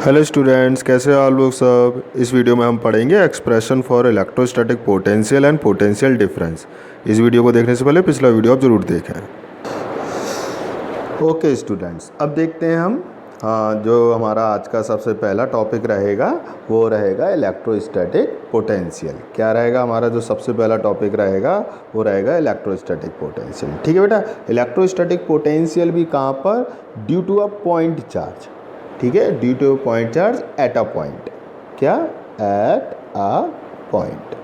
Hello students, कैसे हो आप लोग सब। इस वीडियो में हम पढ़ेंगे expression for electrostatic potential and potential difference. इस वीडियो को देखने से पहले पिछला वीडियो आप जरूर देखें। ओके स्टूडेंट्स, अब देखते हैं हम जो हमारा आज का सबसे पहला टॉपिक रहेगा वो रहेगा इलेक्ट्रोस्टैटिक पोटेंशियल। क्या रहेगा हमारा जो सबसे पहला टॉपिक रहेगा वो रहेगा इलेक्ट्रोस्टैटिक पोटेंशियल। ठीक है बेटा, इलेक्ट्रोस्टैटिक पोटेंशियल भी कहाँ पर, due to a point charge. ठीक है, due to point charge at a point. क्या, एट अ पॉइंट।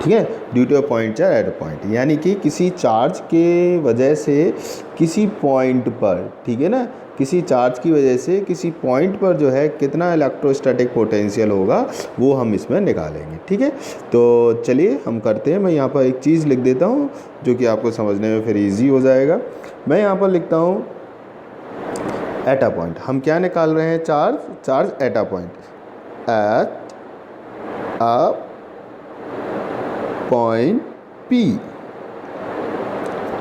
ठीक है, due to a point charge at a point, यानी कि किसी चार्ज के वजह से किसी पॉइंट पर, ठीक है ना, किसी चार्ज की वजह से किसी पॉइंट पर जो है कितना इलेक्ट्रोस्टैटिक पोटेंशियल होगा वो हम इसमें निकालेंगे। ठीक है, तो चलिए हम करते हैं। मैं यहाँ पर एक चीज़ लिख देता हूँ जो कि आपको समझने में फिर ईजी हो जाएगा। मैं यहाँ पर लिखता हूँ एट अ पॉइंट। हम क्या निकाल रहे हैं, charge at a point, eight a point P.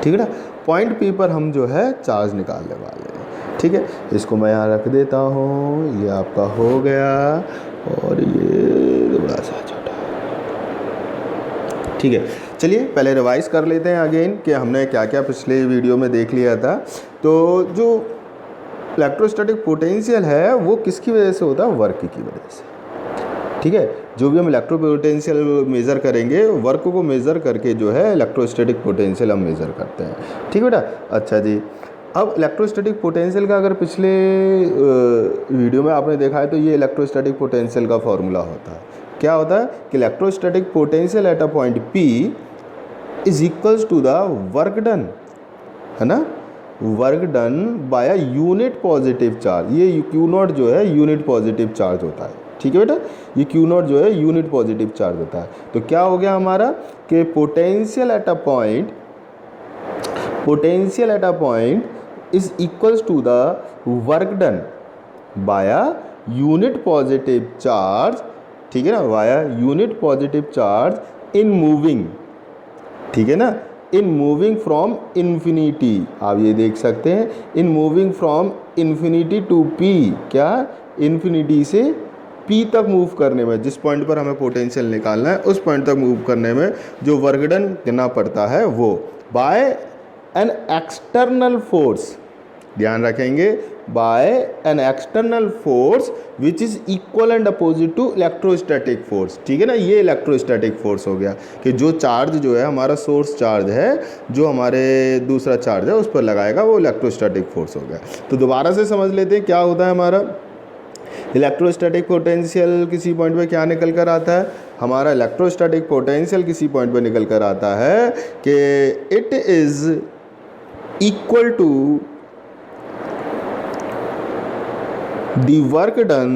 ठीक है ना, पॉइंट पी पर हम जो है चार्ज निकालने वाले हैं। ठीक है, इसको मैं यहाँ रख देता हूँ, ये आपका हो गया और ये थोड़ा सा छोटा। ठीक है, चलिए पहले रिवाइज कर लेते हैं अगेन कि हमने क्या क्या पिछले वीडियो में देख लिया था। तो जो इलेक्ट्रोस्टैटिक पोटेंशियल है वो किसकी वजह से होता है, वर्क की वजह से। ठीक है, जो भी हम इलेक्ट्रो पोटेंशियल मेज़र करेंगे, वर्क को मेज़र करके जो है इलेक्ट्रोस्टैटिक पोटेंशियल हम मेज़र करते हैं। ठीक है बेटा, अच्छा जी। अब इलेक्ट्रोस्टैटिक पोटेंशियल का अगर पिछले वीडियो में आपने देखा है तो ये इलेक्ट्रोस्टैटिक पोटेंशियल का फॉर्मूला होता है। क्या होता है कि electrostatic potential at a point P is equals to the work done, है ना, work done by a unit positive charge. ये क्यू नॉट जो है यूनिट पॉजिटिव चार्ज होता है। ठीक है बेटा, ये क्यू नॉट जो है यूनिट पॉजिटिव चार्ज होता है। तो क्या हो गया हमारा कि potential at a point is equals to the work done by unit positive charge. ठीक है ना, via unit positive charge in moving. ठीक है ना, इन मूविंग फ्रॉम इन्फिनिटी। आप ये देख सकते हैं, in moving from infinity to P. क्या, इन्फिनिटी से पी तक मूव करने में, जिस पॉइंट पर हमें पोटेंशियल निकालना है उस पॉइंट तक मूव करने में जो वर्क डन देना पड़ता है वो बाय एन एक्सटर्नल फोर्स। ध्यान रखेंगे, by an external force which is equal and opposite to electrostatic force. ठीक है ना, ये इलेक्ट्रोस्टैटिक फोर्स हो गया कि जो चार्ज जो है हमारा सोर्स चार्ज है, जो हमारे दूसरा चार्ज है उस पर लगाएगा, वो इलेक्ट्रोस्टैटिक फोर्स हो गया। तो दोबारा से समझ लेते हैं क्या होता है हमारा इलेक्ट्रोस्टैटिक पोटेंशियल। किसी पॉइंट पे क्या निकल कर आता है हमारा, इलेक्ट्रोस्टैटिक पोटेंशियल किसी पॉइंट पे निकल कर आता है कि it is equal to the work done,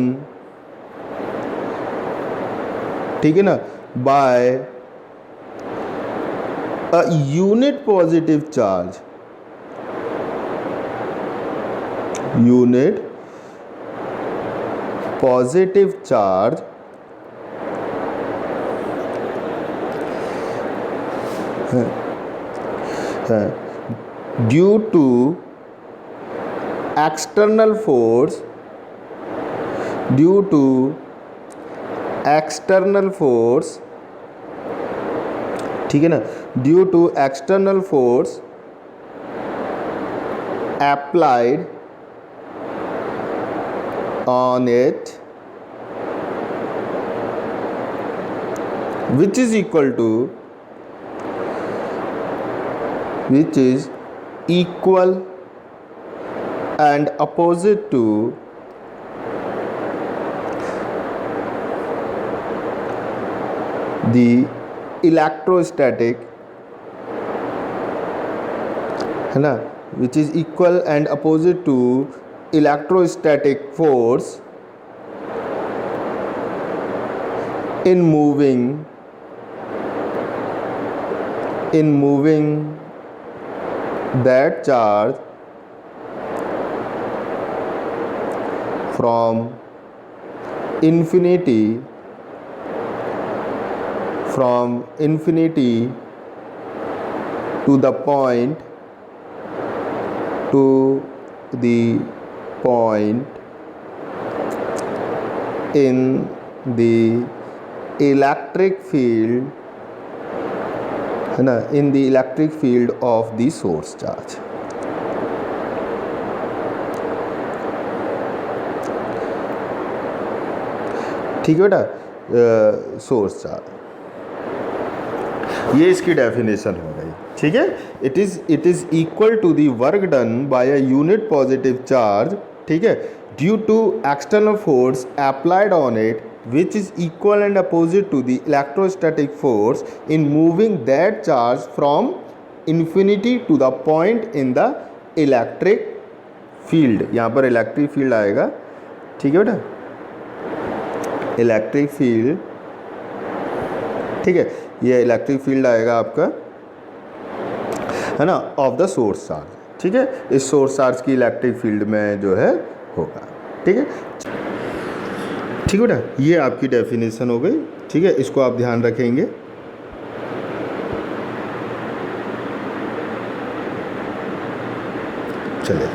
ठीक है ना, by a unit positive charge, unit positive charge due to external force, due to external force. ठीक है ना, due to external force applied on it which is equal to, which is equal and opposite to the electrostatic, है ना, which is equal and opposite to electrostatic force in moving that charge from infinity to the point in the electric field, है ना, in the electric field of the source charge। ठीक है बेटा, source charge, ये इसकी definition हो गई। ठीक है, it is equal to the work done by a unit positive charge, ठीक है, due to external force applied on it which is equal and opposite to the electrostatic force in moving that charge from infinity to the point in the electric field। यहाँ पर electric field आएगा, ठीक है बेटा, electric field, ठीक है, ये electric field आएगा आपका, है ना, ऑफ द सोर्स चार्ज। ठीक है, इस सोर्स चार्ज की इलेक्ट्रिक फील्ड में जो है होगा। ठीक है, ठीक है बेटा, ये आपकी डेफिनेशन हो गई। ठीक है, इसको आप ध्यान रखेंगे। चलिए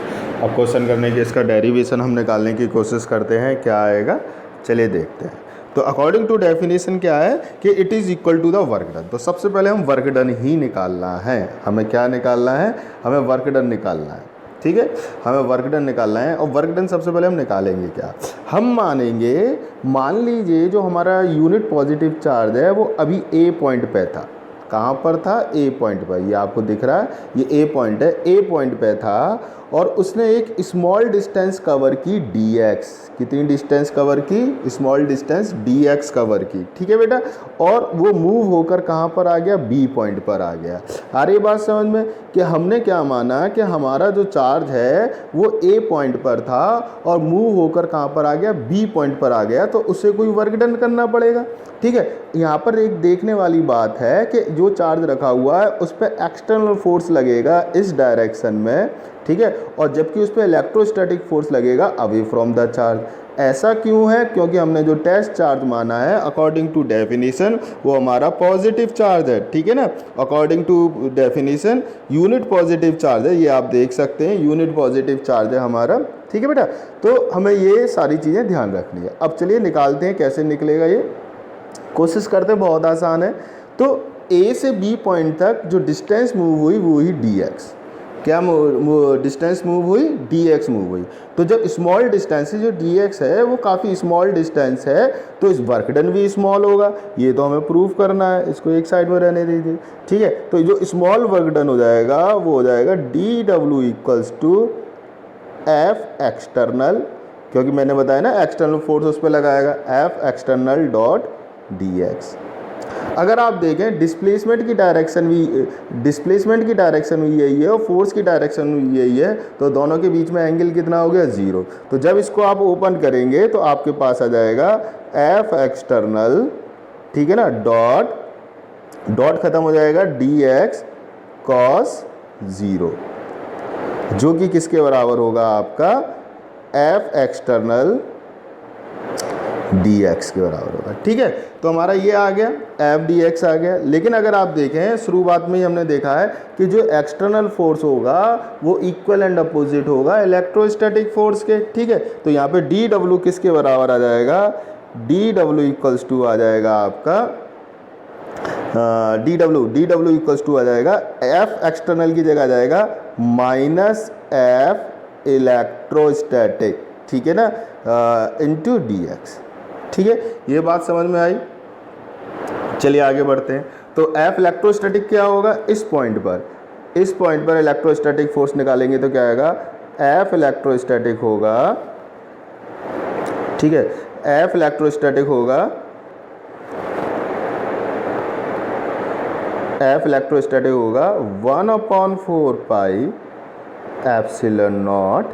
अब क्वेश्चन करने के इसका डेरिवेशन हम निकालने की कोशिश करते हैं, क्या आएगा, चलिए देखते हैं। तो अकॉर्डिंग टू डेफिनेशन क्या है कि it is equal to the work done. तो सबसे पहले हम वर्क डन ही निकालना है, हमें क्या निकालना है, हमें वर्क डन निकालना है। ठीक है, हमें वर्क डन निकालना है, और वर्क डन सबसे पहले हम निकालेंगे क्या, हम मानेंगे, मान लीजिए जो हमारा यूनिट पॉजिटिव चार्ज है वो अभी ए पॉइंट पे था। कहाँ पर था, ए पॉइंट पर, ये आपको दिख रहा है, ये ए पॉइंट है, ए पॉइंट पे था, और उसने एक स्मॉल डिस्टेंस कवर की dx, कितनी डिस्टेंस कवर की, स्मॉल डिस्टेंस dx कवर की। ठीक है बेटा, और वो मूव होकर कहाँ पर आ गया, बी पॉइंट पर आ गया। आ रही बात समझ में कि हमने क्या माना कि हमारा जो चार्ज है वो ए पॉइंट पर था और मूव होकर कहाँ पर आ गया, बी पॉइंट पर आ गया, तो उसे कोई वर्क डन करना पड़ेगा। ठीक है, यहाँ पर एक देखने वाली बात है कि जो चार्ज रखा हुआ है उस पर एक्सटर्नल फोर्स लगेगा इस डायरेक्शन में, ठीक है, और जबकि उस पर इलेक्ट्रोस्टैटिक फोर्स लगेगा अवे फ्रॉम द चार्ज। ऐसा क्यों है, क्योंकि हमने जो टेस्ट चार्ज माना है अकॉर्डिंग टू डेफिनेशन वो हमारा पॉजिटिव चार्ज है। ठीक है ना, according to definition unit positive charge है, ये आप देख सकते हैं, यूनिट पॉजिटिव चार्ज है हमारा। ठीक है बेटा, तो हमें ये सारी चीज़ें ध्यान रखनी है। अब चलिए निकालते हैं, कैसे निकलेगा ये, कोशिश करते हैं, बहुत आसान है। तो ए से बी पॉइंट तक जो डिस्टेंस मूव हुई वो ही dx, क्या डिस्टेंस मूव हुई, dx मूव हुई। तो जब स्मॉल डिस्टेंस जो dx है वो काफ़ी स्मॉल डिस्टेंस है, तो इस वर्क डन भी स्मॉल होगा, ये तो हमें प्रूव करना है, इसको एक साइड में रहने दीजिए। ठीक है, तो जो स्मॉल वर्क डन हो जाएगा वो हो जाएगा dw equals to F external, क्योंकि मैंने बताया ना एक्सटर्नल फोर्स उस पर लगाएगा, एफ एक्सटर्नल डॉट dx। अगर आप देखें डिस्प्लेसमेंट की डायरेक्शन भी यही है और फोर्स की डायरेक्शन भी यही है, तो दोनों के बीच में एंगल कितना हो गया, 0। तो जब इसको आप ओपन करेंगे तो आपके पास आ जाएगा एफ एक्सटर्नल, ठीक है ना, डॉट खत्म हो जाएगा dx cos 0, जो कि किसके बराबर होगा आपका, एफ एक्सटर्नल dx के बराबर होगा। ठीक है, तो हमारा ये आ गया, एफ dx आ गया। लेकिन अगर आप देखें शुरुआत में ही हमने देखा है कि जो एक्सटर्नल फोर्स होगा वो इक्वल एंड अपोजिट होगा इलेक्ट्रोस्टैटिक फोर्स के। ठीक है, तो यहाँ पे dw किसके बराबर आ जाएगा, dw इक्वल्स टू आ जाएगा आपका dw इक्वल्स टू आ जाएगा, एफ एक्सटर्नल की जगह आ जाएगा माइनस एफ इलेक्ट्रोस्टैटिक, ठीक है ना, इंटू dx। ठीक है, ये बात समझ में आई। चलिए आगे बढ़ते हैं। तो एफ इलेक्ट्रोस्टैटिक क्या होगा, इस पॉइंट पर इलेक्ट्रोस्टैटिक फोर्स निकालेंगे तो क्या आएगा, एफ इलेक्ट्रोस्टैटिक होगा, ठीक है, एफ इलेक्ट्रोस्टैटिक होगा, एफ इलेक्ट्रोस्टैटिक होगा 1/4 पाई एप्सिलॉन नॉट,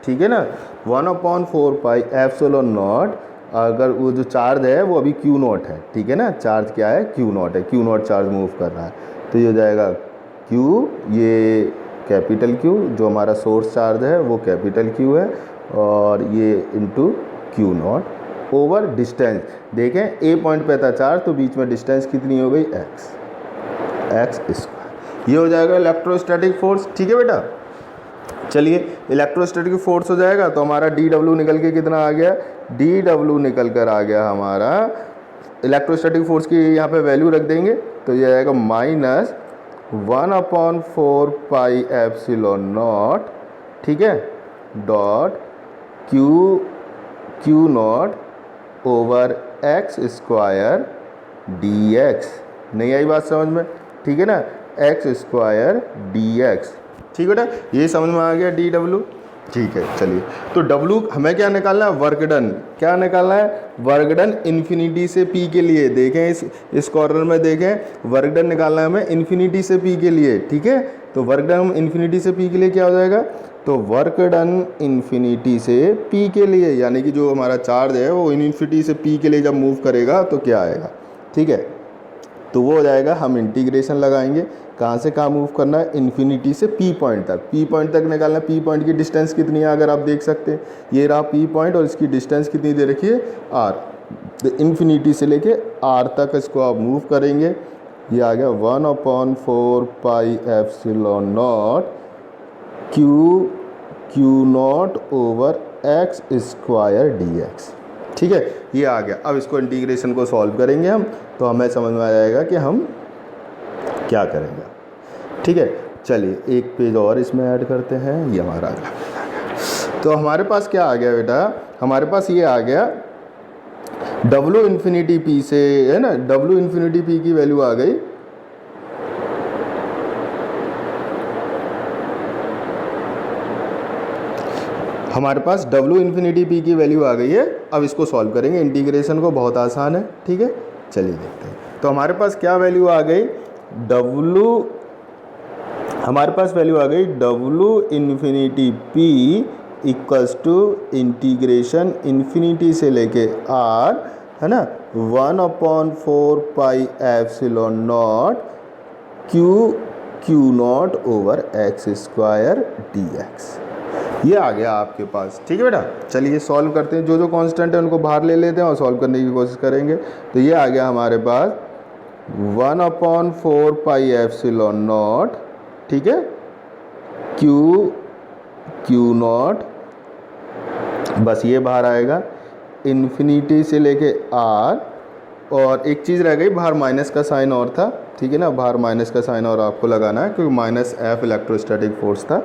ठीक है ना, 1/4 पाई एप्सिलॉन नॉट। अगर वो जो चार्ज है वो अभी Q नॉट है, ठीक है ना, चार्ज क्या है, Q नॉट है, Q नॉट चार्ज मूव कर रहा है, तो ये हो जाएगा Q, ये कैपिटल Q, जो हमारा सोर्स चार्ज है वो कैपिटल Q है, और ये into Q not over distance. देखें ए पॉइंट पे था चार्ज, तो बीच में डिस्टेंस कितनी हो गई, x स्क्वायर, ये हो जाएगा इलेक्ट्रोस्टैटिक फोर्स। ठीक है बेटा, चलिए इलेक्ट्रोस्टैटिक फोर्स हो जाएगा तो हमारा dw निकल के कितना आ गया, डी डब्ल्यू निकल कर आ गया हमारा, इलेक्ट्रोस्टैटिक फोर्स की यहाँ पे वैल्यू रख देंगे तो ये आएगा -1/4 पाई एप्सिलॉन नॉट, ठीक है, dot Q not over x square D x. नहीं आई बात समझ में, ठीक है ना, एक्स स्क्वायर डी एक्स, ठीक है बेटा, ये समझ में आ गया डी डब्ल्यू। ठीक है, चलिए, तो डब्ल्यू हमें क्या निकालना है, वर्क डन। क्या निकालना है, वर्क डन इन्फिनिटी से पी के लिए। देखें इस कॉर्नर में देखें, वर्क डन निकालना है हमें इन्फिनिटी से पी के लिए, ठीक है। तो वर्क डन इन्फिनिटी से पी के लिए क्या हो जाएगा, तो वर्क डन इन्फिनिटी से पी के लिए, यानी कि जो हमारा चार्ज है वो इन्फिनिटी से पी के लिए जब मूव करेगा तो क्या आएगा, ठीक है, तो वो हो जाएगा, हम इंटीग्रेशन लगाएंगे, कहाँ से कहाँ मूव करना है, इन्फिनिटी से पी पॉइंट तक। पी पॉइंट तक निकालना है, पी पॉइंट की डिस्टेंस कितनी है अगर आप देख सकते हैं, ये रहा पी पॉइंट और इसकी डिस्टेंस कितनी दे रखी है, आर। तो इन्फिनिटी से लेके आर तक इसको आप मूव करेंगे, ये आ गया 1/4 pi epsilon naught q not over x square D x, ठीक है, ये आ गया। अब इसको इंटीग्रेशन को सॉल्व करेंगे हम, तो हमें समझ में आ जाएगा कि हम क्या करेंगे, ठीक है। चलिए एक पेज और इसमें ऐड करते हैं, ये हमारा अगला पेज आ गया। तो हमारे पास क्या आ गया बेटा, हमारे पास ये आ गया डब्ल्यू इन्फिनिटी पी से, है ना, डब्ल्यू इन्फिनिटी पी की वैल्यू आ गई हमारे पास डब्ल्यू इन्फिनिटी पी की वैल्यू आ गई है। अब इसको सॉल्व करेंगे, इंटीग्रेशन को बहुत आसान है, ठीक है। चलिए देखते हैं, तो हमारे पास क्या वैल्यू आ गई, हमारे पास वैल्यू आ गई W infinity P equals to integration infinity से लेके आर, है ना, 1/4 pi epsilon naught q not over x square D x. ये आ गया आपके पास, ठीक है बेटा। चलिए सॉल्व करते हैं, जो जो कांस्टेंट है उनको बाहर ले लेते हैं और सॉल्व करने की कोशिश करेंगे। तो ये आ गया हमारे पास 1/4 पाई एप्सिलॉन नॉट, ठीक है, क्यू नॉट, बस ये बाहर आएगा इन्फिनिटी से लेके आर, और एक चीज़ रह गई, बाहर माइनस का साइन और था, ठीक है ना, बाहर माइनस का साइन और आपको लगाना है क्योंकि -F इलेक्ट्रोस्टैटिक फोर्स था,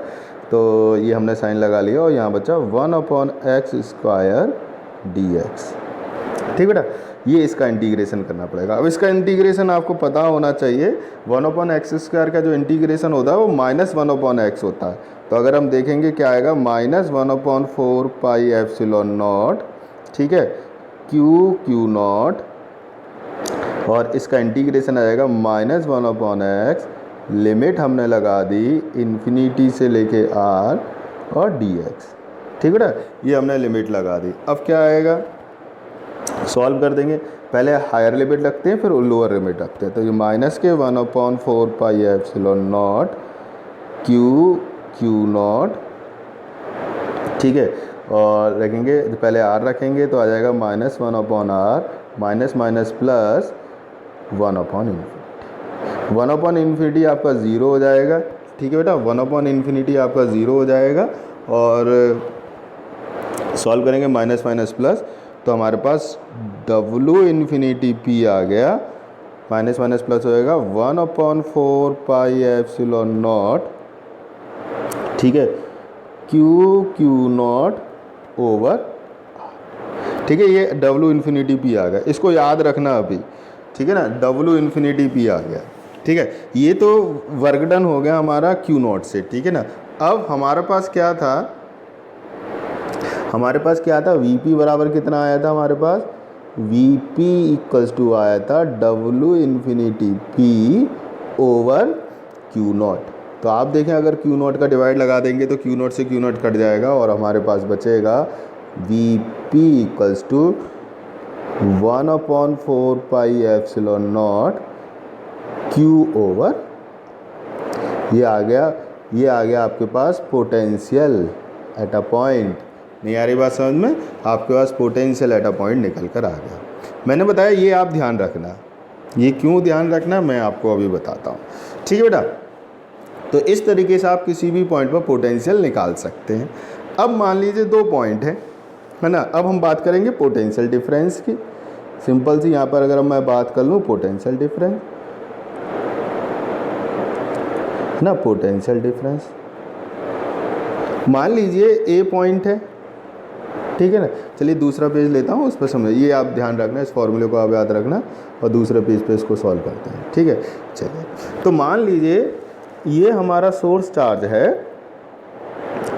तो ये हमने साइन लगा लिया और यहाँ बचा 1/x स्क्वायर डी एक्स, ठीक बेटा। ये इसका इंटीग्रेशन करना पड़ेगा। अब इसका इंटीग्रेशन आपको पता होना चाहिए, 1/x स्क्वायर का जो इंटीग्रेशन होता है वो -1/x होता है। तो अगर हम देखेंगे क्या आएगा, -1/4 पाई एप्सिलॉन नॉट, ठीक है, क्यू नॉट, और इसका इंटीग्रेशन आ जाएगा -1/x, लिमिट हमने लगा दी इन्फिनिटी से लेके आर और डी एक्स, ठीक है ना, ये हमने लिमिट लगा दी। अब क्या आएगा, सॉल्व कर देंगे, पहले हायर लिमिट रखते हैं फिर लोअर लिमिट रखते हैं। तो ये -1/4 pi epsilon naught q not, ठीक है, और रखेंगे पहले आर रखेंगे तो आ जाएगा -1/r, माइनस माइनस प्लस 1/∞ आपका ज़ीरो हो जाएगा, ठीक है बेटा, 1/∞ आपका ज़ीरो हो जाएगा। और सॉल्व करेंगे माइनस माइनस प्लस, तो हमारे पास डब्ल्यू इन्फिनिटी पी आ गया, माइनस माइनस प्लस हो जाएगा 1/4 पाई एप्सिलॉन नॉट, ठीक है, क्यू नॉट ओवर, ठीक है, ये डब्ल्यू इन्फिनिटी पी आ गया, इसको याद रखना अभी, ठीक है ना, डब्ल्यू इन्फिनिटी पी आ गया, ठीक है। ये तो वर्क डन हो गया हमारा क्यू नॉट से, ठीक है ना। अब हमारे पास क्या था, वी पी बराबर कितना आया था हमारे पास, वी पी इक्वल्स टू आया था W infinity P over q naught. तो आप देखें अगर क्यू नॉट का डिवाइड लगा देंगे तो क्यू नॉट से क्यू नॉट कट जाएगा और हमारे पास बचेगा V P equals to 1/4 pi epsilon naught q over, ये आ गया आपके पास पोटेंशियल एट अ पॉइंट। नहीं आ रही बात समझ में, आपके पास पोटेंशियल एट अ पॉइंट निकल कर आ गया। मैंने बताया ये आप ध्यान रखना, ये क्यों ध्यान रखना मैं आपको अभी बताता हूँ, ठीक है बेटा। तो इस तरीके से आप किसी भी पॉइंट पर पोटेंशियल निकाल सकते हैं। अब मान लीजिए दो पॉइंट हैं, है ना। अब हम बात करेंगे पोटेंशियल डिफरेंस की। सिंपल सी यहाँ पर अगर मैं बात कर लूँ पोटेंशियल डिफरेंस, है ना, पोटेंशियल डिफरेंस, मान लीजिए ए पॉइंट है, ठीक है ना। चलिए दूसरा पेज लेता हूँ, उस पर समझ, ये आप ध्यान रखना, इस फॉर्मूले को आप याद रखना और दूसरे पेज पे इसको सॉल्व करते हैं, ठीक है। चलिए तो मान लीजिए ये हमारा सोर्स चार्ज है,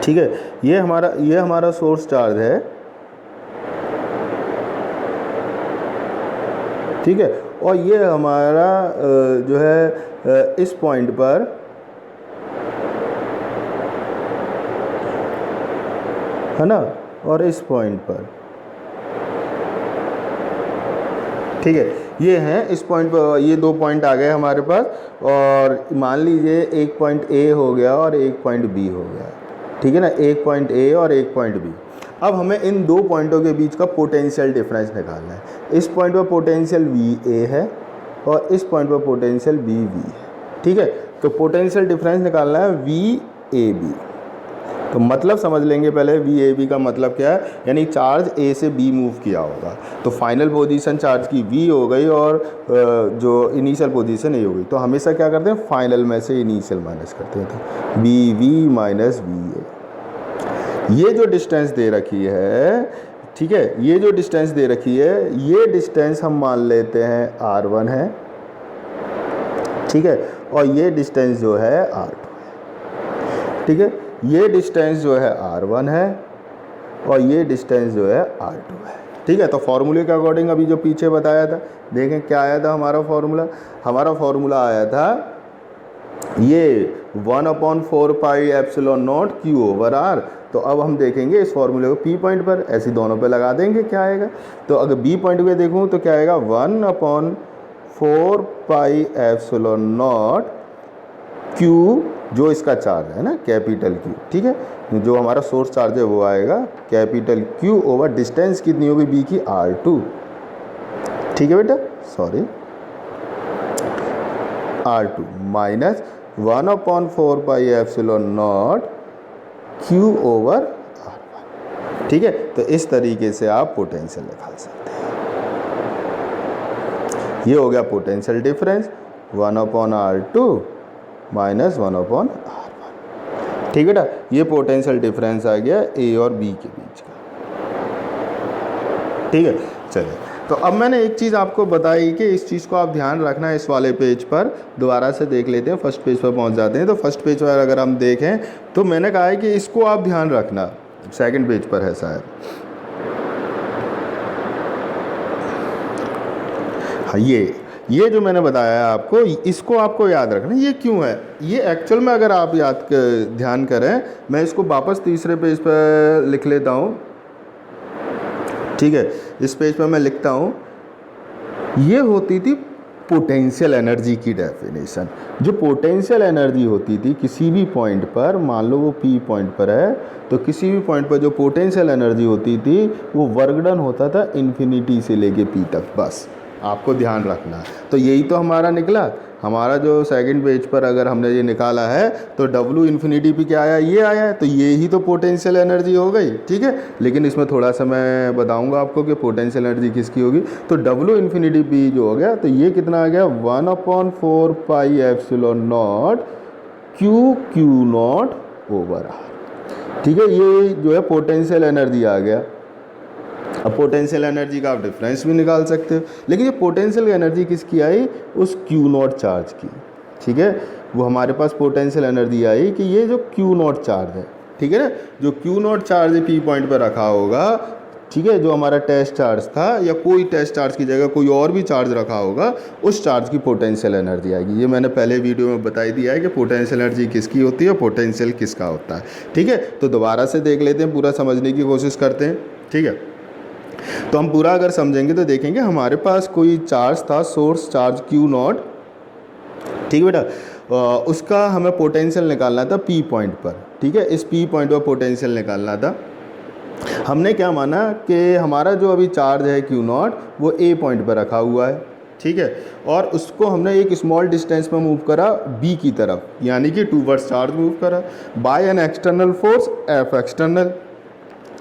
ठीक है, ये हमारा सोर्स चार्ज है, ठीक है, और ये हमारा जो है इस पॉइंट पर, है ना, और इस पॉइंट पर, ठीक है, ये हैं इस पॉइंट पर, ये दो पॉइंट आ गए हमारे पास, और मान लीजिए एक पॉइंट ए हो गया और एक पॉइंट बी हो गया, ठीक है ना, एक पॉइंट ए और एक पॉइंट बी। अब हमें इन दो पॉइंटों के बीच का पोटेंशियल डिफरेंस निकालना है। इस पॉइंट पर पोटेंशियल वी ए है और इस पॉइंट पर पोटेंशियल बी वी है, ठीक है। तो पोटेंशियल डिफरेंस निकालना है वी ए बी। तो मतलब समझ लेंगे पहले, वी ए बी का मतलब क्या है, यानी चार्ज ए से बी मूव किया होगा, तो फाइनल पोजीशन चार्ज की वी हो गई और जो इनिशियल पोजीशन ए हो गई। तो हमेशा क्या करते हैं, फाइनल में से इनिशियल माइनस करते हैं, तो V V minus V A. ये जो डिस्टेंस दे रखी है, ठीक है, ये जो डिस्टेंस दे रखी है, ये डिस्टेंस हम मान लेते हैं R1 है, ठीक है, और ये डिस्टेंस जो है R2 है, ठीक है। ये डिस्टेंस जो है R1 है और ये डिस्टेंस जो है R2 है, ठीक है। तो फॉर्मूले के अकॉर्डिंग अभी जो पीछे बताया था, देखें क्या आया था हमारा फॉर्मूला आया था ये 1/4 pi epsilon not Q over R। तो अब हम देखेंगे इस फॉर्मूले को P पॉइंट पर, ऐसे दोनों पे लगा देंगे, क्या आएगा। तो अगर B पॉइंट पे देखूँ तो क्या आएगा, 1/4 पाई एप्सिलॉन नॉट Q, जो इसका चार्ज है ना, कैपिटल Q, ठीक है, जो हमारा सोर्स चार्ज है वो आएगा कैपिटल Q ओवर डिस्टेंस कितनी होगी B की, R2, ठीक है बेटा, sorry R2 minus 1/4 pi epsilon not Q over R1, ठीक है। तो इस तरीके से आप पोटेंशियल निकाल सकते हैं। ये हो गया potential difference 1/R2 minus 1/R1, ठीक है बेटा। ये पोटेंशियल डिफरेंस आ गया ए और बी के बीच का, ठीक है। चलिए, तो अब मैंने एक चीज़ आपको बताई कि इस चीज़ को आप ध्यान रखना है। इस वाले पेज पर दोबारा से देख लेते हैं, फर्स्ट पेज पर पहुंच जाते हैं। तो फर्स्ट पेज पर अगर हम देखें तो मैंने कहा है कि इसको आप ध्यान रखना, सेकंड पेज पर है शायद, हाँ ये जो मैंने बताया है आपको, इसको आपको याद रखना। ये क्यों है, ये एक्चुअल में अगर आप ध्यान करें, मैं इसको वापस तीसरे पेज पर लिख लेता हूँ, ठीक है। इस पेज पर मैं लिखता हूँ, ये होती थी पोटेंशियल एनर्जी की डेफिनेशन। जो पोटेंशियल एनर्जी होती थी किसी भी पॉइंट पर, मान लो वो P पॉइंट पर है, तो किसी भी पॉइंट पर जो पोटेंशियल एनर्जी होती थी वो वर्क डन होता था इन्फिनिटी से लेके P तक, बस आपको ध्यान रखना। तो यही तो हमारा निकला, हमारा जो सेकंड पेज पर अगर हमने ये निकाला है तो W इन्फिनिटी पे क्या आया, ये आया, तो ये ही तो पोटेंशियल एनर्जी हो गई, ठीक है। लेकिन इसमें थोड़ा सा मैं बताऊंगा आपको कि पोटेंशियल एनर्जी किसकी होगी। तो W इन्फिनिटी पी जो हो गया, तो ये कितना आ गया, 1/4 pi epsilon not Q not over R, ठीक है। ये जो है पोटेंशियल एनर्जी आ गया। अब पोटेंशियल एनर्जी का आप डिफरेंस भी निकाल सकते हो, लेकिन ये पोटेंशियल एनर्जी किसकी आई, उस Q नॉट चार्ज की, ठीक है। वो हमारे पास पोटेंशियल एनर्जी आई कि ये जो Q नॉट चार्ज है, ठीक है ना, जो Q not charge P point पर रखा होगा, ठीक है, जो हमारा टेस्ट चार्ज था या कोई टेस्ट चार्ज की जगह कोई और भी चार्ज रखा होगा, उस चार्ज की पोटेंशियल एनर्जी आएगी। ये मैंने पहले वीडियो में बताई दिया है कि पोटेंशियल एनर्जी किसकी होती है, पोटेंशियल किसका होता है, ठीक है। तो दोबारा से देख लेते हैं, पूरा समझने की कोशिश करते हैं, ठीक है। तो हम पूरा अगर समझेंगे तो देखेंगे हमारे पास कोई चार्ज था, सोर्स चार्ज Q नॉट, ठीक है बेटा, उसका हमें पोटेंशियल निकालना था P पॉइंट पर, ठीक है। इस P पॉइंट पर पोटेंशियल निकालना था। हमने क्या माना कि हमारा जो अभी चार्ज है Q नॉट वो A पॉइंट पर रखा हुआ है, ठीक है, और उसको हमने एक स्मॉल डिस्टेंस में मूव करा B की तरफ, यानी कि टूवर्ड्स चार्ज मूव करा by an external force F external,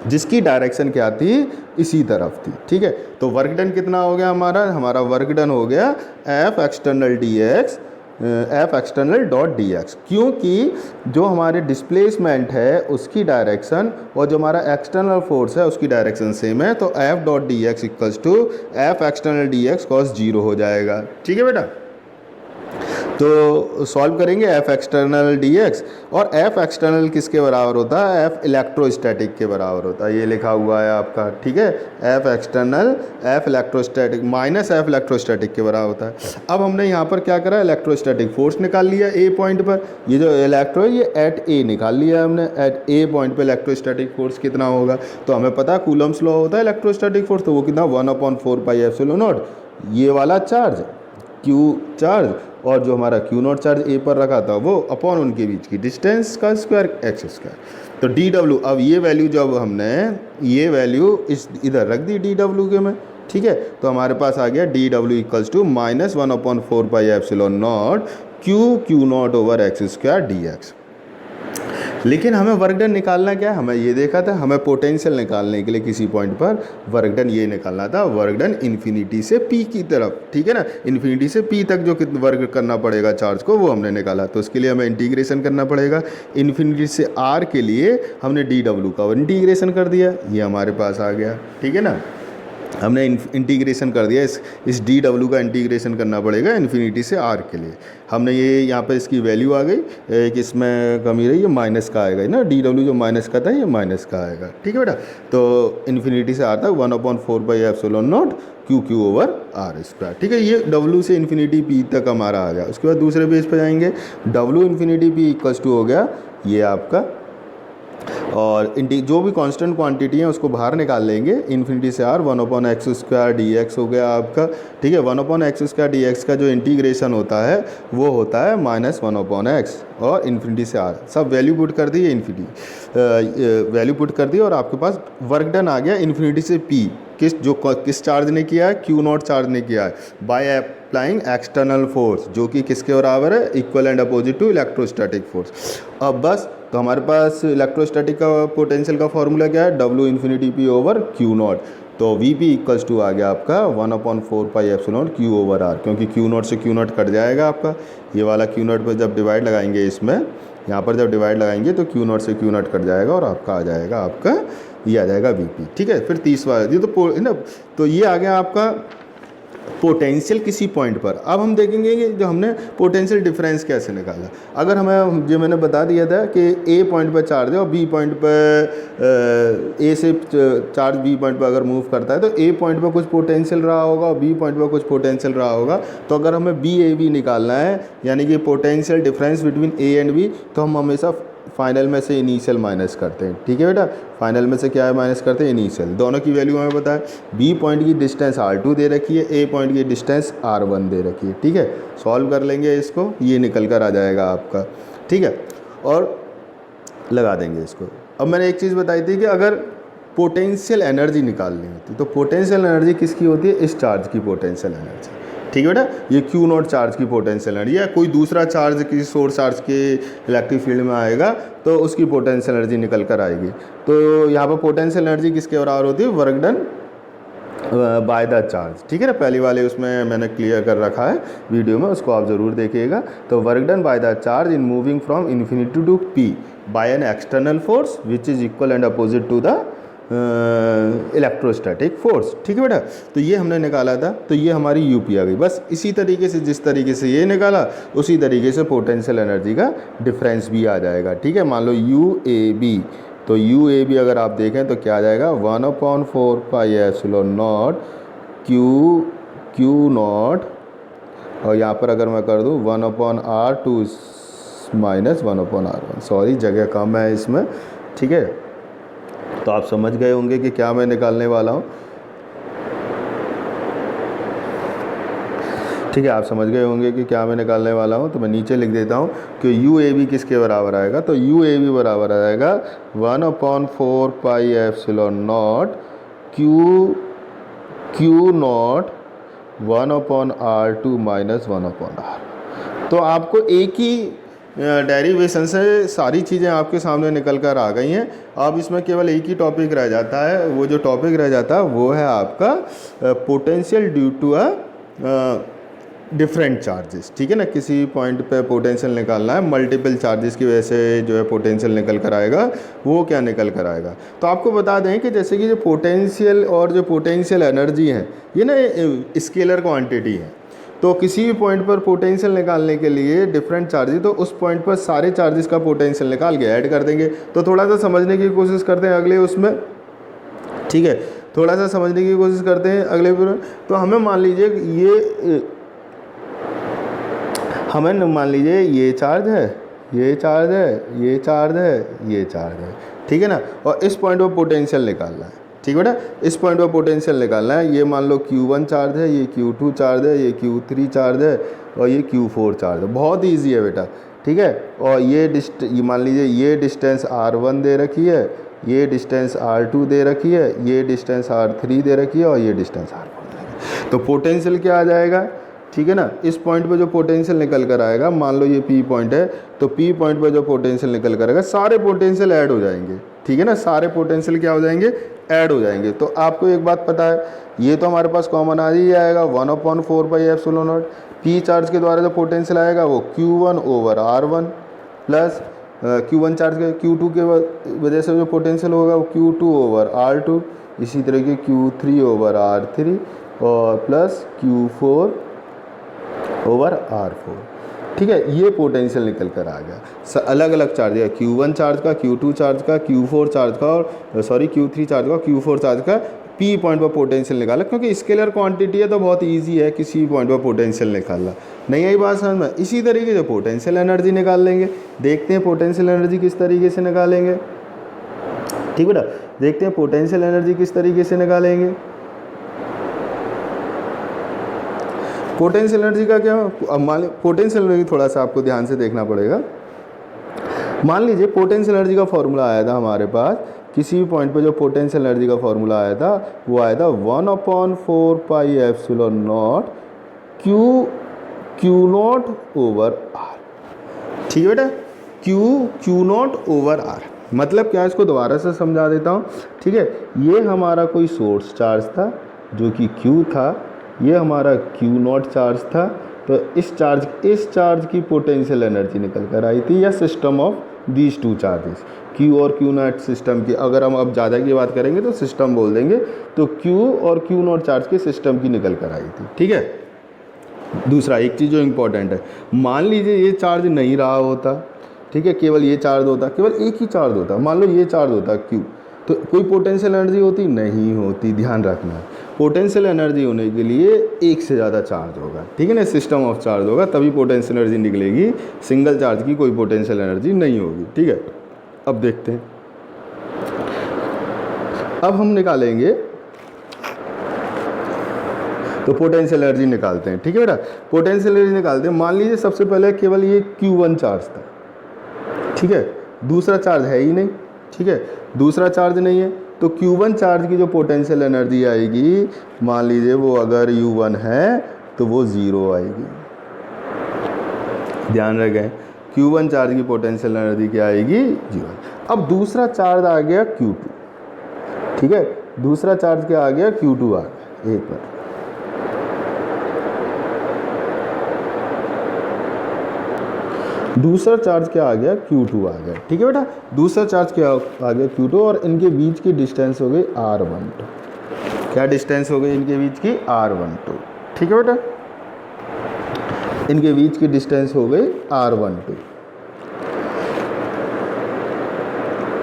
जिसकी डायरेक्शन क्या थी, इसी तरफ थी। ठीक है, तो वर्क डन कितना हो गया हमारा वर्क डन हो गया F external d x, F external dot d x, क्योंकि जो हमारे डिस्प्लेसमेंट है उसकी डायरेक्शन और जो हमारा एक्सटर्नल फोर्स है उसकी डायरेक्शन सेम है, तो F dot d x equals to F external d x cos 0 हो जाएगा। ठीक है बेटा, तो सॉल्व करेंगे एफ एक्सटर्नल डी एक्स, और एफ एक्सटर्नल किसके बराबर होता है, एफ इलेक्ट्रोस्टैटिक के बराबर होता है, ये लिखा हुआ है आपका। ठीक है, F external F electrostatic minus F electrostatic के बराबर होता है। अब हमने यहाँ पर क्या करा, इलेक्ट्रोस्टैटिक फोर्स निकाल लिया ए पॉइंट पर, ये जो इलेक्ट्रो है ये एट ए निकाल लिया हमने, एट ए पॉइंट पर इलेक्ट्रोस्टैटिक फोर्स कितना होगा, तो हमें पता कूलम्स लॉ होता है इलेक्ट्रोस्टैटिक फोर्स, तो वो कितना 1/4πε0, ये वाला चार्ज क्यू चार्ज और जो हमारा क्यू नॉट चार्ज ए पर रखा था वो अपॉन उनके बीच की डिस्टेंस का स्क्वायर एक्स स्क्वायर, तो डी डब्ल्यू, अब ये वैल्यू जब हमने ये वैल्यू इस इधर रख दी डी डब्ल्यू के में, ठीक है, तो हमारे पास आ गया D W equals to -1/4πε0 Q not over x square D X. लेकिन हमें वर्क डन निकालना क्या है, हमें ये देखा था, हमें पोटेंशियल निकालने के लिए किसी पॉइंट पर वर्क डन ये निकालना था, वर्क डन इन्फिनिटी से पी की तरफ, ठीक है ना, इन्फिनिटी से पी तक जो कितना वर्क करना पड़ेगा चार्ज को वो हमने निकाला, तो उसके लिए हमें इंटीग्रेशन करना पड़ेगा। इन्फिनिटी से आर के लिए हमने डी डब्ल्यू का इंटीग्रेशन कर दिया, ये हमारे पास आ गया। ठीक है ना, हमने इंटीग्रेशन कर दिया, इस डी डब्ल्यू का इंटीग्रेशन करना पड़ेगा इन्फिनिटी से आर के लिए। हमने ये यहाँ पे इसकी वैल्यू आ गई, एक इसमें कमी रही, ये माइनस का आएगा ना, डी डब्ल्यू जो माइनस का था ये माइनस का आएगा। ठीक है बेटा, तो इन्फिनिटी से आर तक 1/4πε0 क्यू ओवर आर स्क्वायर। ठीक है, ये डब्ल्यू से इन्फिनिटी पी तक हमारा आ गया। उसके बाद दूसरे पेज पर जाएंगे, W infinity P equals to हो गया ये आपका, और जो भी कांस्टेंट क्वांटिटी है उसको बाहर निकाल लेंगे, इन्फिनिटी से आर 1/x² dx हो गया आपका। ठीक है, 1/x² dx का जो इंटीग्रेशन होता है वो होता है -1/x, और इन्फिनिटी से आर सब वैल्यू पुट कर दी, इन्फिनिटी वैल्यू पुट कर दी, और आपके पास वर्क डन आ गया इन्फिनिटी से पी, किस चार्ज ने किया है, क्यू नॉट चार्ज ने किया है, बाय अप्लाइंग एक्सटर्नल फोर्स, जो कि किसके बराबर है, equal and opposite to electrostatic force. अब बस, तो हमारे पास इलेक्ट्रोस्टैटिक का पोटेंशियल का फॉर्मूला क्या है, W infinity P over q naught, तो वी पी इक्वल्स टू आ गया आपका 1/4πε0 क्यू ओवर आर, क्योंकि क्यू नॉट से क्यू नॉट कट जाएगा आपका, ये वाला क्यू नॉट पर जब डिवाइड लगाएंगे इसमें, यहाँ पर जब डिवाइड लगाएंगे तो क्यू नॉट से क्यू नॉट कट जाएगा और आपका आ जाएगा, आपका ये आ जाएगा वी पी। ठीक है, फिर 30 वाला ये तो ना, तो ये आ गया आपका पोटेंशियल किसी पॉइंट पर। अब हम देखेंगे कि जो हमने पोटेंशियल डिफरेंस कैसे निकाला। अगर हमें, जो मैंने बता दिया था कि ए पॉइंट पर चार्ज है और बी पॉइंट पर ए से चार्ज बी पॉइंट पर अगर मूव करता है तो ए पॉइंट पर कुछ पोटेंशियल रहा होगा और बी पॉइंट पर कुछ पोटेंशियल रहा होगा, तो अगर हमें बी ए बी निकालना है, यानी कि potential difference between A and B, तो हम हमेशा फाइनल में से इनिशियल माइनस करते हैं। ठीक है बेटा, फाइनल में से क्या है माइनस करते हैं, इनिशियल। दोनों की वैल्यू हमें पता है, बी पॉइंट की डिस्टेंस r2 दे रखी है, ए पॉइंट की डिस्टेंस r1 दे रखी है। ठीक है, सॉल्व कर लेंगे इसको, ये निकल कर आ जाएगा आपका। ठीक है, और लगा देंगे इसको। अब मैंने एक चीज़ बताई थी कि अगर पोटेंशियल एनर्जी निकालनी होती तो पोटेंशियल एनर्जी किसकी होती है, इस चार्ज की पोटेंशियल एनर्जी। ठीक है बेटा, ये क्यू नॉट चार्ज की पोटेंशियल एनर्जी, या कोई दूसरा चार्ज किसी सोर्स चार्ज के इलेक्ट्रिक फील्ड में आएगा तो उसकी पोटेंशियल एनर्जी निकल कर आएगी। तो यहाँ पर पोटेंशियल एनर्जी किसके बराबर होती है, work done by the charge. ठीक है ना, पहली वाले उसमें मैंने क्लियर कर रखा है वीडियो में, उसको आप ज़रूर देखिएगा। तो work done by the charge in moving from infinity to P by an external force which is equal and opposite to the electrostatic force. ठीक है बेटा, तो ये हमने निकाला था, तो ये हमारी यूपी आ गई। बस इसी तरीके से, जिस तरीके से ये निकाला उसी तरीके से पोटेंशियल एनर्जी का डिफरेंस भी आ जाएगा। ठीक है, मान लो यू ए बी, तो यू ए बी अगर आप देखें तो क्या आ जाएगा, 1/4πε0 क्यू नॉट, और यहाँ पर अगर मैं कर दूँ 1/r2 माइनस 1/r1, सॉरी जगह कम है इसमें। ठीक है, तो आप समझ गए होंगे कि क्या मैं निकालने वाला हूँ। ठीक है, आप समझ गए होंगे कि क्या मैं निकालने वाला हूँ। तो मैं नीचे लिख देता हूँ कि यू ए बी किसके बराबर आएगा, तो यू ए बी बराबर आएगा 1/4πε0 Q not 1/r2 minus 1/r। तो आपको एक ही डेरिवेशन से सारी चीज़ें आपके सामने निकल कर आ गई हैं। अब इसमें केवल एक ही टॉपिक रह जाता है, वो जो टॉपिक रह जाता है वो है आपका potential due to a different charges. ठीक है ना, किसी पॉइंट पे पोटेंशियल निकालना है, मल्टीपल चार्जेस की वजह से जो है पोटेंशियल निकल कर आएगा, वो क्या निकल कर आएगा। तो आपको बता दें कि जैसे कि जो पोटेंशियल और जो पोटेंशियल एनर्जी है ये ना स्केलर क्वांटिटी है। तो किसी भी पॉइंट पर पोटेंशियल निकालने के लिए डिफरेंट चार्जेस, तो उस पॉइंट पर सारे चार्जेस का पोटेंशियल निकाल के ऐड कर देंगे। तो थोड़ा सा समझने की कोशिश करते हैं अगले उसमें, ठीक है, थोड़ा सा समझने की कोशिश करते हैं अगले। तो हमें मान लीजिए ये चार्ज है, ये चार्ज है, ये चार्ज है, ये चार्ज है, ठीक है ना, और इस पॉइंट पर पोटेंशियल निकालना है। ठीक है बेटा, इस पॉइंट पर पोटेंशियल निकालना है। ये मान लो Q1 चार्ज है, ये Q2 चार्ज है, ये Q3 चार्ज है और ये Q4 चार्ज है। बहुत ईजी है बेटा, ठीक है। और ये मान लीजिए ये डिस्टेंस R1 दे रखी है, ये डिस्टेंस R2 दे रखी है, ये डिस्टेंस R3 दे रखी है और ये डिस्टेंस R4 दे रखी है। तो पोटेंशियल क्या आ जाएगा, ठीक है ना, इस पॉइंट पे जो पोटेंशियल निकल कर आएगा, मान लो ये P पॉइंट है, तो P पॉइंट पे जो पोटेंशियल निकल कर आएगा, सारे पोटेंशियल ऐड हो जाएंगे। ठीक है ना, सारे पोटेंशियल क्या हो जाएंगे, ऐड हो जाएंगे। तो आपको एक बात पता है, ये तो हमारे पास कॉमन आ ही आएगा 1/4πε0। P चार्ज के द्वारा जो पोटेंशियल आएगा वो Q1/R1 प्लस Q1 चार्ज के Q2 के वजह से जो पोटेंशियल होगा वो Q2/R2, इसी तरह के Q3/R3 और प्लस Q4/R4। ठीक है, ये पोटेंशियल निकल कर आ गया। अलग अलग चार्ज है, Q1 चार्ज का, Q2 चार्ज का, Q4 चार्ज का और Q3 चार्ज का, Q4 चार्ज का। P पॉइंट पर पोटेंशियल निकाला, क्योंकि स्केलर क्वांटिटी है तो बहुत इजी है किसी भी पॉइंट पर पोटेंशियल निकालना। नहीं आई बात समझ में। इसी तरीके से पोटेंशियल एनर्जी निकाल लेंगे। देखते हैं पोटेंशियल एनर्जी किस तरीके से निकालेंगे। ठीक बेटा, देखते हैं पोटेंशियल एनर्जी किस तरीके से निकालेंगे। पोटेंशियल एनर्जी का क्या, अब मान लीजिए पोटेंशियल एनर्जी थोड़ा सा आपको ध्यान से देखना पड़ेगा। मान लीजिए पोटेंशियल एनर्जी का फॉर्मूला आया था हमारे पास, किसी भी पॉइंट पे जो पोटेंशियल एनर्जी का फॉर्मूला आया था वो आया था 1/4πε0 Q0/R। ठीक है बेटा, Q0/R मतलब क्या है, इसको दोबारा से समझा देता हूँ। ठीक है, ये हमारा कोई सोर्स चार्ज था जो कि Q था, ये हमारा Q0 चार्ज था। तो इस चार्ज की पोटेंशियल एनर्जी निकल कर आई थी, या system of these two charges, Q और Q0 सिस्टम की। अगर हम अब ज़्यादा की बात करेंगे तो सिस्टम बोल देंगे। तो Q और Q0 चार्ज के सिस्टम की निकल कर आई थी। ठीक है, दूसरा एक चीज़ जो इम्पोर्टेंट है, मान लीजिए ये चार्ज नहीं रहा होता, ठीक है, केवल ये चार्ज होता, केवल एक ही चार्ज होता, मान लो ये चार्ज होता Q, तो कोई पोटेंशियल एनर्जी होती नहीं होती। ध्यान रखना है, पोटेंशियल एनर्जी होने के लिए एक से ज़्यादा चार्ज होगा, ठीक है ना, सिस्टम ऑफ चार्ज होगा, तभी पोटेंशियल एनर्जी निकलेगी। सिंगल चार्ज की कोई पोटेंशियल एनर्जी नहीं होगी। ठीक है, अब देखते हैं, अब हम निकालेंगे, तो पोटेंशियल एनर्जी निकालते हैं। ठीक है बेटा, पोटेंशियल एनर्जी निकालते हैं। मान लीजिए सबसे पहले केवल ये Q1 चार्ज था, ठीक है, दूसरा चार्ज है ही नहीं। ठीक है, दूसरा चार्ज नहीं है, तो Q1 चार्ज की जो पोटेंशियल एनर्जी आएगी, मान लीजिए वो अगर U1 है तो वो 0 आएगी। ध्यान रखें, Q1 चार्ज की पोटेंशियल एनर्जी क्या आएगी, 0। अब दूसरा चार्ज आ गया Q2। ठीक है, दूसरा चार्ज क्या आ गया, Q2 आ गया। एक मिनट, दूसरा चार्ज क्या आ गया, Q2 आ गया। ठीक है बेटा, दूसरा चार्ज क्या आ गया, Q2, और इनके बीच की डिस्टेंस हो गई R12। क्या डिस्टेंस हो गई इनके बीच की, R12। ठीक है बेटा, इनके बीच की डिस्टेंस हो गई R12।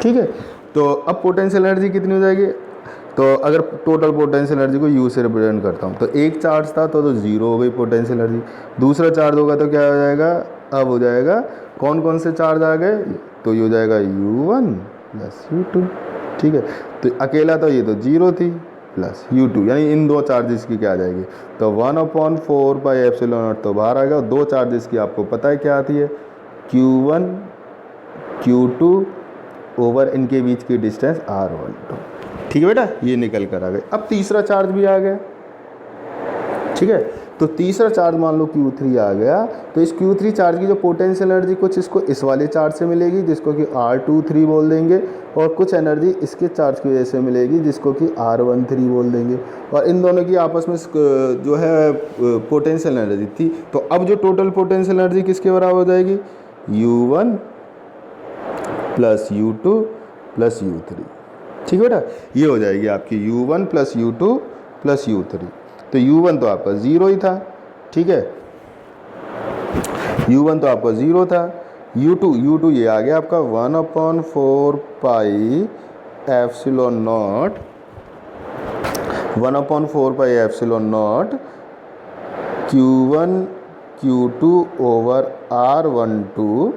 ठीक है, तो अब पोटेंशियल एनर्जी कितनी हो जाएगी, तो अगर टोटल पोटेंशियल एनर्जी को U से रिप्रेजेंट करता हूँ, तो एक चार्ज था तो 0 हो गई पोटेंशियल एनर्जी। दूसरा चार्ज होगा तो क्या हो जाएगा, अब हो जाएगा, कौन कौन से चार्ज आ गए, तो ये हो जाएगा U1 प्लस U2। ठीक है, तो अकेला तो ये तो 0 थी प्लस U2, यानी इन दो चार्जेस की क्या आ जाएगी, तो 1/4πε0 तो बाहर आ गया। दो चार्जेस की आपको पता है क्या आती है, Q1 Q2 ओवर इनके बीच की डिस्टेंस R12। ठीक है बेटा, ये निकल कर आ गए। अब तीसरा चार्ज भी आ गया। ठीक है, तो तीसरा चार्ज मान लो Q3 आ गया, तो इस Q3 चार्ज की जो पोटेंशियल एनर्जी कुछ इसको इस वाले चार्ज से मिलेगी जिसको कि R23 बोल देंगे, और कुछ एनर्जी इसके चार्ज की वजह से मिलेगी जिसको कि R13 बोल देंगे। और इन दोनों की आपस में जो है पोटेंशियल एनर्जी थी। तो अब जो टोटल पोटेंशियल एनर्जी किसके बराबर हो जाएगी, U1 plus U2 plus U3। ठीक है बेटा, ये हो जाएगी आपकी U1 plus U2 plus U3। तो U1 तो आपका 0 ही था, ठीक है, U1 तो आपका 0 था। U2 ये आ गया आपका 1/4 pi epsilon not, 1/4 pi epsilon not Q1 Q2 over R12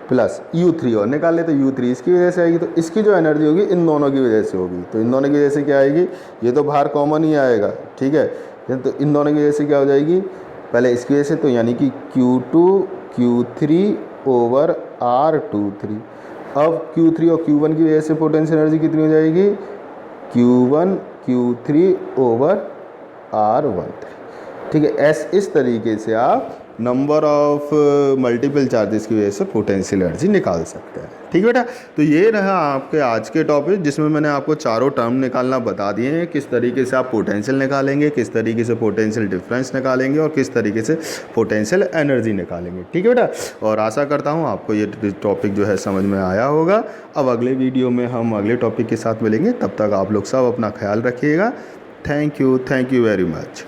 plus U3 और निकाल ले, तो U3 इसकी वजह से आएगी, तो इसकी जो एनर्जी होगी इन दोनों की वजह से होगी। तो इन दोनों की वजह से क्या आएगी, ये तो बाहर कॉमन ही आएगा, ठीक है, तो इन दोनों की वजह से क्या हो जाएगी, पहले इसकी वजह से, तो यानी कि Q2 Q3 ओवर R23। अब Q3 और Q1 की वजह से पोटेंशियल एनर्जी कितनी हो जाएगी, Q1 Q3 ओवर R13। ठीक है, इस तरीके से आप नंबर ऑफ मल्टीपल चार्जेस की वजह से पोटेंशियल एनर्जी निकाल सकते हैं। ठीक है बेटा, तो ये रहा आपके आज के टॉपिक जिसमें मैंने आपको चारों टर्म निकालना बता दिए हैं, किस तरीके से आप पोटेंशियल निकालेंगे, किस तरीके से पोटेंशियल डिफरेंस निकालेंगे और किस तरीके से पोटेंशियल एनर्जी निकालेंगे। ठीक है बेटा, और आशा करता हूँ आपको ये टॉपिक जो है समझ में आया होगा। अब अगले वीडियो में हम अगले टॉपिक के साथ मिलेंगे, तब तक आप लोग सब अपना ख्याल रखिएगा। Thank you very much.